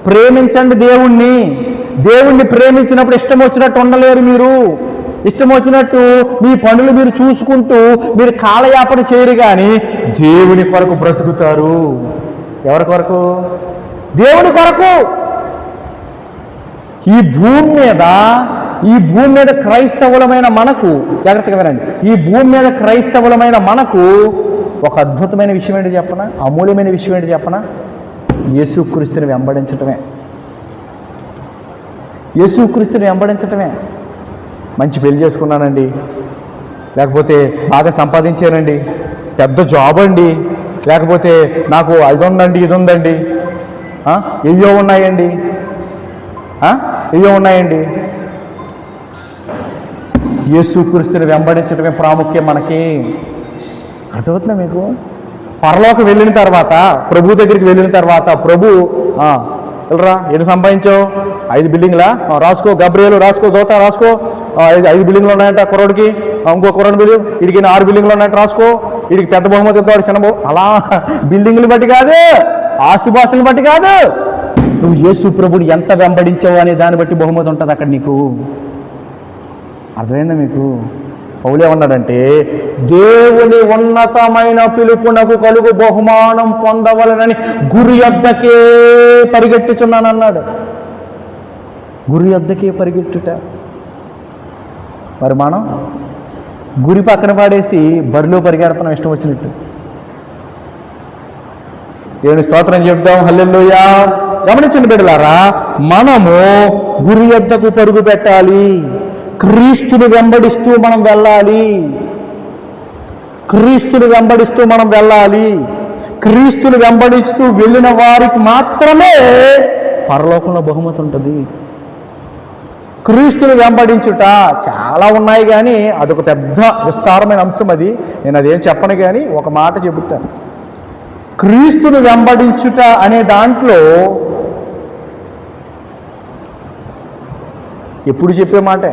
ప్రేమించండి దేవుణ్ణి. దేవుణ్ణి ప్రేమించినప్పుడు ఇష్టం వచ్చినట్టు ఉండలేరు మీరు. ఇష్టం వచ్చినట్టు మీ పనులు మీరు చూసుకుంటూ మీరు కాలయాపన చేయరు, కానీ దేవుని కొరకు బ్రతుకుతారు. ఎవరి కొరకు? దేవుని కొరకు. ఈ భూమి మీద క్రైస్తవులమైన మనకు, జాగ్రత్తగా వినండి, ఈ భూమి మీద క్రైస్తవులమైన మనకు ఒక అద్భుతమైన విషయం ఏంటి చెప్పనా? అమూల్యమైన విషయం ఏంటి చెప్పనా? యేసుక్రీస్తుని వెంబడించటమే. యేసుక్రీస్తుని వెంబడించటమే. మంచి పెళ్లి చేసుకున్నానండి, లేకపోతే బాగా సంపాదించానండి, పెద్ద జాబ్ అండి, లేకపోతే నాకు అది ఉందండి, ఇది ఉందండి, ఏయో ఉన్నాయండి. యేసుక్రీస్తుని వెంబడించడమే ప్రాముఖ్యం మనకి. అర్థమవుతుందా మీకు? పరలోకి వెళ్ళిన తర్వాత, ప్రభు దగ్గరికి వెళ్ళిన తర్వాత, ప్రభు వెళ్ళరా, ఎన్ని సంపాదించావు? 5 బిల్డింగ్లా? రాసుకో, గబ్రియేలు రాసుకో, దోత రాసుకో, 5 బిల్డింగ్లు ఉన్నాయంట కుర్రోడికి, ఇంకో కుర్రోడి బిల్డింగ్, వీడికి 6 బిల్డింగ్లు ఉన్నాయంట రాసుకో, వీడికి పెద్ద బహుమతి ఇద్దాడు, చిన్న అలా బిల్డింగ్లు బట్టి కాదు, ఆస్తిపాస్తులు బట్టి కాదు, నువ్వు యేసు ప్రభుని ఎంత వెంబడించావు అనే దాన్ని బట్టి బహుమతి ఉంటుంది అక్కడ నీకు. అర్థమైందా మీకు? పౌలు ఏమన్నాడంటే, దేవుని ఉన్నతమైన పిలుపునకు కలుగు బహుమానం పొందవలనని గురి యొద్దకే పరిగెట్టుచున్నానన్నాడు. గురి యొద్దకే పరిగెట్టుట. మరి మనం గురి పక్కన పాడేసి బరిలో పరిగెడుతున్నాం ఇష్టం వచ్చినట్టు. దేవుని స్తోత్రం చెప్దాం. హల్లెలూయా. గమనించండి బిడ్డలారా, మనము గురి యొద్దకు పరుగు పెట్టాలి. క్రీస్తుని వెంబడిస్తూ మనం వెళ్ళాలి. క్రీస్తుని వెంబడిస్తూ మనం వెళ్ళాలి. క్రీస్తుని వెంబడిస్తూ వెళ్ళిన వారికి మాత్రమే పరలోకంలో బహుమతి ఉంటుంది. క్రీస్తుని వెంబడించుట చాలా ఉన్నాయి, కానీ అదొక పెద్ద విస్తారమైన అంశం. అది నేను అదేం చెప్పను, కానీ ఒక మాట చెబుతాను. క్రీస్తుని వెంబడించుట అనే దాంట్లో ఎప్పుడు చెప్పే మాటే,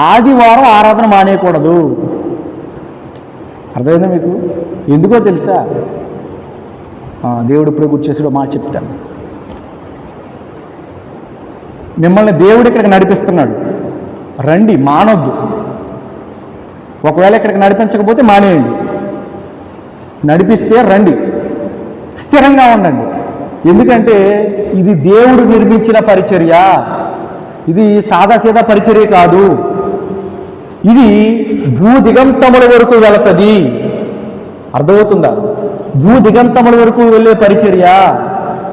ఆదివారం ఆరాధన మానేయకూడదు. అర్థమైందా మీకు? ఎందుకో తెలుసా? దేవుడు ఇప్పుడు గుర్చేసాడు మాట చెప్తాను. మిమ్మల్ని దేవుడు ఇక్కడికి నడిపిస్తున్నాడు, రండి, మానొద్దు. ఒకవేళ ఇక్కడికి నడిపించకపోతే మానేయండి. నడిపిస్తే రండి, స్థిరంగా ఉండండి. ఎందుకంటే ఇది దేవుడు నిర్మించిన పరిచర్య. ఇది సాదాసీదా పరిచర్య కాదు. ఇది భూదిగంతముల వరకు వెళుతుంది. అర్థమవుతుందా? భూదిగంతముల వరకు వెళ్ళే పరిచర్య.